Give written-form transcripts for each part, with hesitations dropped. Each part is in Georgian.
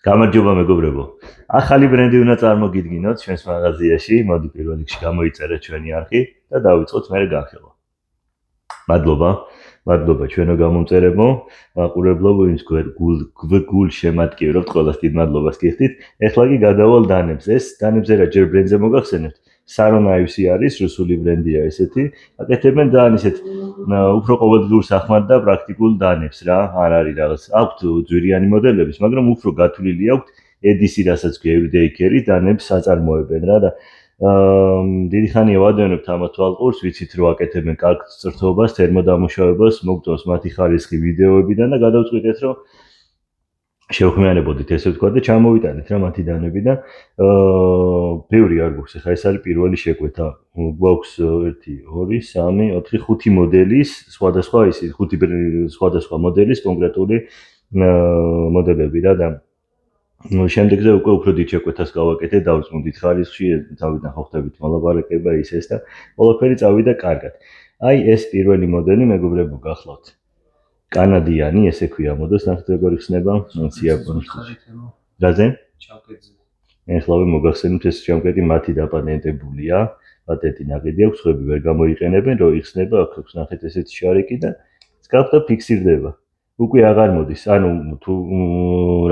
გამარჯობა მეგობრებო. ახალი ბრენდი უნდა წარმოგიდგინოთ ჩვენს მაღაზიაში. მოდი პირველ რიგში გამოიწერეთ ჩვენი არხი და დავიწყოთ მერე განხილვა. მადლობა ჩვენო გამომწერებო, მაყურებლობო, ვინც გულ შემატკივრებთ, ყველას დიდ მადლობას გიხდით. ეხლა კი გადავალ დანებს. ეს დანებზე რა ჯერ ბრენდზე მოგახსენებთ? Saron IFC არის რუსული ბრენდია ესეთი. აკეთებენ ძალიან ისეთ უფრო ყოველდღიურ სახმად და პრაქტიკულ დანებს რა. არ არის რაღაც. აქვთ ძვირიანი მოდელების, მაგრამ უფრო გათვლილი აქვთ EDC, რასაც ქვია everyday care დანებს აწარმოებენ რა და დიდი ხანია ვადევნებთ ამათ თვალყურს, ვიცით რომ აკეთებენ კარგ წრთობას, თერმოდამუშავებას, მოგწონს მათი ხარისხი ვიდეოებიდან და გადავწყვიტეთ რომ შევხმიანებოდით ესე ვთქვა და ჩამოვიტანეთ რა მათი დანები და ბევრი არ გვაქვს, ხა ეს არის პირველი შეკვეთა. გვაქვს 1 2 3 4 5 მოდელის, სხვადასხვა ისი 5 სხვადასხვა მოდელის კონკრეტული მოდელები რა და შემდეგზე უკვე უფრო დიდ შეკვეთას გავაკეთეთ, დავწმუნდით ხარისხში, თავიდან ხო ხდებით მოლაპარაკება ის ეს და ყველაფერი წავიდა კარგად. აი ეს პირველი მოდელი მეგობრებო გახლავთ. კანადიანი, ესე ქვია მოდელს, ნახეთ როგორ იხსნება, სიაპონიაში. რაზე? ჩამკეტზე. ეხლა მოგახსენებთ ეს ჩამკეტი მათი დაპატენტებულია, პატენტი ნაყიდი აქვს, ხები ვერ გამოიყენებენ, რომ იხსნება, აქ ნახეთ ესეთი შარიკი და სკაფ და ფიქსირდება. უკვე აღარ მოდის, ანუ თუ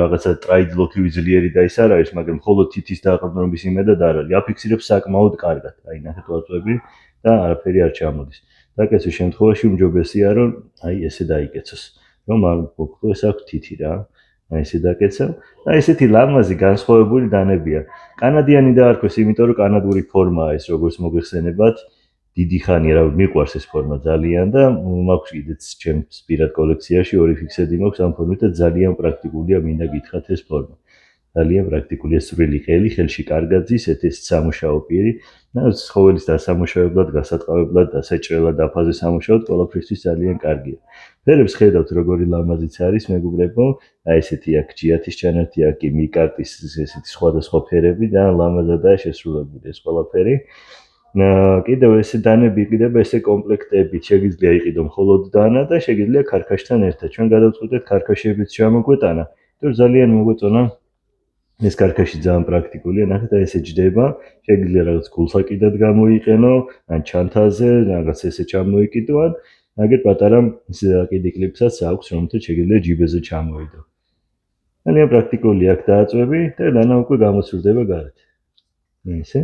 რაღაცა ტრაიდლოქი ვიზლიერი და ის არ არის, მაგრამ მხოლოდ თითის დაყრდნობის იმედად არ არის. აფიქსირებს საკმაოდ კარგად. აი ნახეთ ვაწვევი და არაფერი არ ჩამოდის. დაკეცვის შემთხვევაში უმჯობესია რომ აი ესე დაიკეცოს. რომ არ გქონდეს აქ თითი რა. აი ესე დაკეცო. და ესეთი ლამაზი განსხვავებული დანებია. კანადიანი დაარქვეს, იმიტომ რომ კანადური ფორმაა ეს, როგორც მოგეხსენებათ. დიდი ხანია რა მიყვარს ეს ფორმა ძალიან და მაქვს კიდეც ჩემს პირად კოლექციაში ორი ფიქსედი მაქვს ამ ფორმით და ძალიან პრაქტიკულია, მინდა გითხრათ ეს ფორმა. ძალიან პრაქტიკულია, სრული ყელი, ხელში კარგად ზის, ეს სამუშაო პირი. და ცხოველის დასამუშავებლად, გასატყავებლად, დასაჭრელად, დაფაზე სამუშაოდ ყველაფრისთვის ძალიან კარგია. ფერებს ხედავთ როგორი ლამაზიც არის მეგობრებო, აი ესეთი აქ ჯიათის ჩანართი, აქ კი მიკარტის ესეთი სხვადასხვა ფერები და ლამაზადაა შესრულებული ეს ყველაფერი. კიდევ ესე დანები იყიდება ესე კომპლექტებით, შეგიძლია იყიდო მხოლოდ დანა და შეგიძლია ქარქაშთან ერთად. ჩვენ გადავწყვიტეთ ქარქაშებიც ჩამოგვეტანა, იმიტომ ძალიან მოგვეწონა ეს ქარქაში ძალიან პრაქტიკულია, ნახეთ აი ესე ჯდება, შეგიძლია რაღაც გულსაკიდად გამოიყენო, ან ჩანთაზე, რაღაც ესე ჩამოიკიდო, ან აგერ პატარა საკიდი კლიპსაც აქვს, რომელთაც შეგიძლია ჯიბეზე ჩამოიდო. ძალიან პრაქტიკულია აქ დააწვევი და დანა უკვე გამოსურდება გარეთ. ესე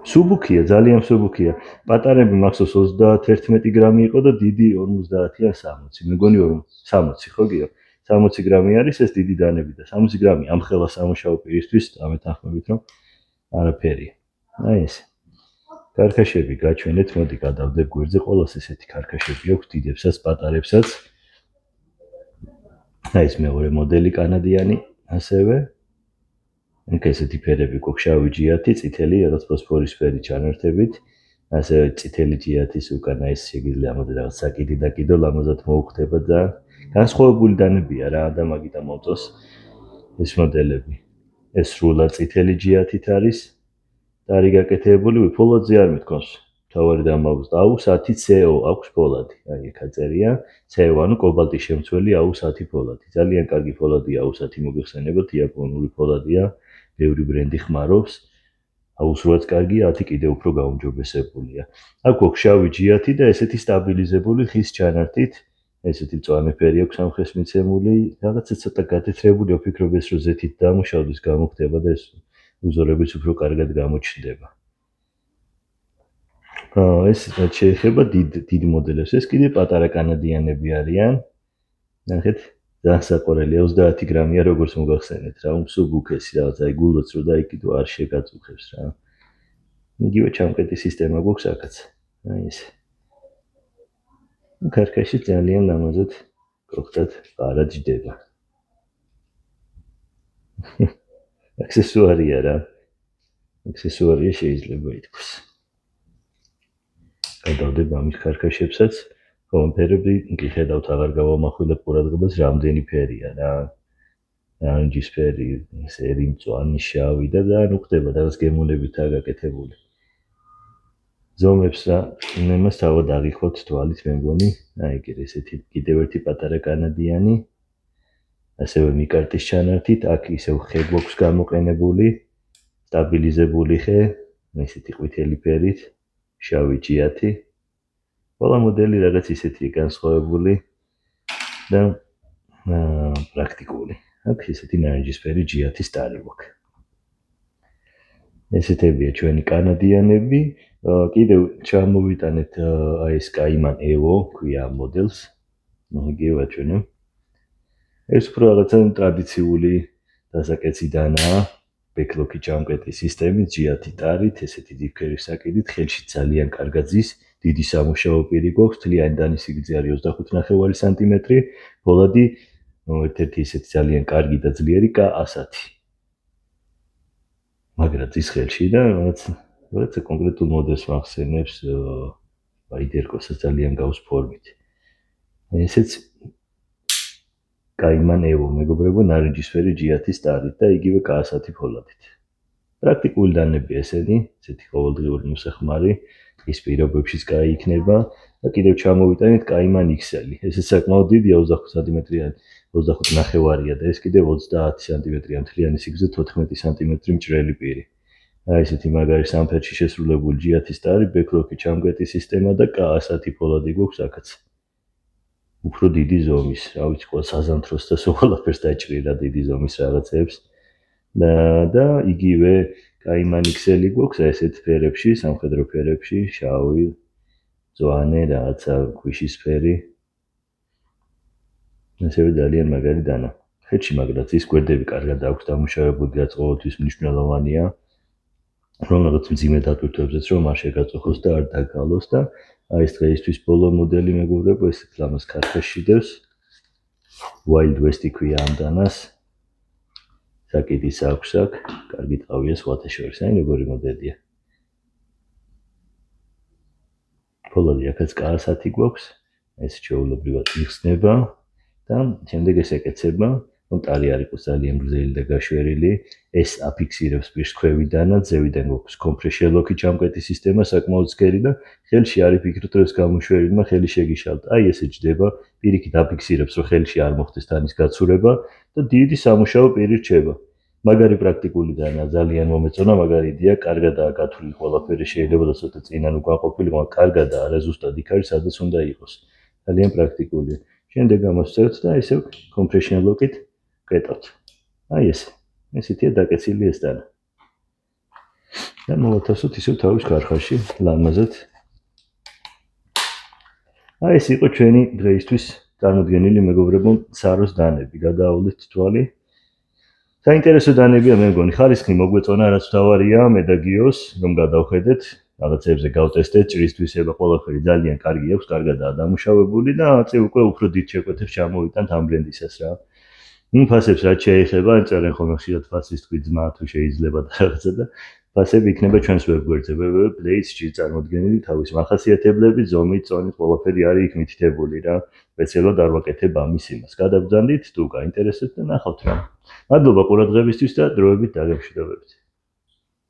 სუბუქია, ძალიან სუბუქია. პატარები მახსოვს 31 გრამი იყო და დიდი 50 ან 60. მეგონი 60 ხო გიო? 60 გრამი არის ეს დიდი დანები და 60 გრამი ამ ხელა სამუშაო პირისთვის ამეთანხმებით რომ არაფერია. აი ეს. ქარქაშები გაჩვენეთ, მოდი გადავდებ გვერდზე, ყოველს ესეთი ქარქაშები აქვს, დიდებსაც, პატარებსაც. აი ეს მეორე მოდელი კანადიანი, ასევე იქ ესეთი ფერები გვაქვს, შავი ჯიათი, წითელი, რაღაც ფოსფორისფერი ჩანართებით. ასევე წითელი ჯიათის უკანა ეს შეგიძლია ამაზე რაღაც საკიდი დაკიდო, ლამაზად მოუხდება და განსხვავებული დანებია რა და მაგით ამოწოს ეს მოდელები. ეს სრულად წითელი ჯიათით არის და არის გაკეთებული ფოლადზე არ მithkons. თავარი დამაუს AU10 CO აქვს ფოლადი. აი ეგ აწერია CO, ანუ კობალტის შემცველი AU10 ფოლადი. ძალიან კარგი ფოლადია AU10 მოგეხსენებათ, იაპონური ფოლადია. ბევრი ბრენდი ხმარობს. აუსრულად კარგია, 10 კიდე უფრო გაუმჯობესებულია. აქ გვაქვს შავი ჯიათი და ესეთი სტაბილიზებული ხის ჩანართით. ესეთი მწვანე ფერი აქვს ამ ხეს მიცემული. რაღაცა ცოტა გათეთრებული, ვფიქრობ ეს რომ ზეთით დამუშავდეს გამოხდება და ეს უზორებიც უფრო კარგად გამოჩნდება. ეს შეეხება დიდ მოდელებს. ეს კიდე პატარა კანადიანები არიან. ნახეთ ძალიან საყურელი 30 გრამია როგორც მოგახსენეთ რა, უმსუბუქესი რაღაც აი გულოც რო დაიკიდო არ შეგაწუხებს რა. იგივე ჩამკეტის სისტემა გვაქვს აქაც. აი ეს. ქარქაში ძალიან ლამაზად გოხდათ პარა ჯდება. აქსესუარია რა. აქსესუარია შეიძლება ითქვას. გადავდებ ამის ქარქაშებსაც. ფერები კი ხედავთ აღარ გავამახვილებ ყურადღებას რამდენი ფერია რა. არანჯისფერი, სერი, მწვანე, შავი და უხდება რაღაც გემოლებითაა გაკეთებული. ზომებს რა იმას თავად აღიქვათ თვალით მე მგონი. აი ეგ ესეთი კიდევ ერთი პატარა კანადიანი. ასევე მიკარტის ჩანართით, აქ ისევ ხე გვაქვს გამოყენებული, სტაბილიზებული ხე, ესეთი ყვითელი ფერით, შავი ჯიათი. ყველა მოდელი რაღაც ისეთია განსხვავებული და პრაქტიკული. აქ ესეთი ნარინჯისფერი ჯიათის სტარი გვაქვს. ესეთებია ჩვენი კანადიანები. კიდევ ჩამოვიტანეთ აი ეს Cayman Evo, ქვია მოდელს. იგივე ვაჩვენებ. ეს უფრო რაღაცა ტრადიციული დასაკეციდანაა. ბეკლოკი ჭამკეტის სისტემით, ჯიათი ტარით, ესეთი დიფქერი საკიდით, ხელში ძალიან კარგად ზის, დიდი სამუშაო პირი გვაქვს, თლიანი დანის სიგრძე არის 25.5 სანტიმეტრი, ბოლადი ერთ-ერთი ესეთი ძალიან კარგი და ძლიერი K100. მაგრამ ის ხელში და რაღაცა კონკრეტულ მოდელს მახსენებს ვაიდერკოსაც ძალიან გავს ფორმით. ესეც Cayman Evo მეგობრებო, ნარინჯისფერი ჯიათის ტარით და იგივე K100 ფოლადით. პრაქტიკული დანებია ესენი, ესეთი ყოველდღიური მოსახმარი, ის პირობებშიც გაიქნება და კიდევ ჩამოვიტანეთ Cayman XL. ესეც საკმაოდ დიდია, 25 სანტიმეტრიანი, 25.5-ია და ეს კიდევ 30 სანტიმეტრიანი, მთლიანი სიგრძე 14 სანტიმეტრი მჭრელი პირი. აი ესეთი მაგარი სამფერში შესრულებული ჯიათის ტარი, ბეკლოკი ჩამკეტის სისტემა და K100 ფოლადი გვაქვს აქაც. უფრო დიდი ზომის, რა ვიცი, ყველა საზამთროს და ყველაფერს დაჭრილა დიდი ზომის რაღაცებს. და იგივე Cayman XL გვაქვს ესეთ ფერებში, სამხედრო ფერებში, შავი, მწვანე, რაღაცა ქვიშისფერი. ასევე ძალიან მაგარი დანა. ხელში მაგრამ ის გვერდები კარგად აქვს დამუშავებული, რაც ყოველთვის მნიშვნელოვანია. რომ რაღაც მძიმე დატვირთვებზეც რომ არ შეგაწუხოს და არ დაგალოს და აი ეს დღეისთვის ბოლო მოდელი მეგობრებო, ეს ლამაზ ქარხეში დევს. Wild West ქვია ამ დანას. საკიდის აქვს აქ, კარგი ტყავია სხვათა შორის, აი როგორი მოდელია. ფოლადი აქაც K100 გვაქვს, ეს ჩვეულებრივად იხსნება და შემდეგ ეს ეკეცება, რომ ტარი არ იყოს ძალიან გრძელი და გაშვერილი, ეს აფიქსირებს პირს ქვევიდან და ძევიდან გვაქვს compression lock-ი ჩამკეტის სისტემა საკმაოდ სქელი და ხელში არ იფიქროთ რომ ეს გამოშვერილმა ხელი შეგიშალთ. აი ესე ჯდება, პირიქით აფიქსირებს რომ ხელში არ მოხდეს ტანის გაცურება და დიდი სამუშაო პირი რჩება. მაგარი პრაქტიკული დანა, ძალიან მომეწონა, მაგარი იდეა, კარგადაა გათვლილი ყველაფერი, შეიძლება და ცოტა წინან უკან ყოფილიყო, კარგადაა, არა ზუსტად იქ არის, სადაც უნდა იყოს. ძალიან პრაქტიკულია. შემდეგ გამოსწევთ და ისევ compression lock-ით კეტავთ. აი ესე. ესეთია დაკეცილი ეს დანა. და მოვათავსოთ ისევ თავის ქარხაში, ლამაზად. აი ეს იყო ჩვენი დღეისთვის წარმოდგენილი მეგობრებო საროს დანები. გადაავლეთ თვალი. საინტერესო დანებია მე მგონი, ხარისხი მოგვეწონა, რაც თავარია, მე და გიოს, რომ გადავხედეთ, რაღაცებზე გავტესტეთ, ჭრისთვისება ყველაფერი ძალიან კარგი აქვს, კარგადაა დამუშავებული და აწი უკვე უფრო დიდ შეკვეთებს ჩამოვიტანთ ამ ბრენდისას რა. ფასებს რაც შეეხება, წერენ ხოლმე ხშირად ფასის თქვი ძმა თუ შეიძლება და რაღაცა და ფასები იქნება ჩვენს ვებგვერდზე www.place.gr წარმოდგენილი თავის მახასიათებლები, ზომით, წონით, ყველაფერი არის იქ მითითებული რა. სპეციალურად არ ვაკეთებ ამის იმას. გადაბრძანდით, თუ გაინტერესებთ და ნახავთ რა. მადლობა ყურადღებისთვის და დროებით დაგემშვიდობებით.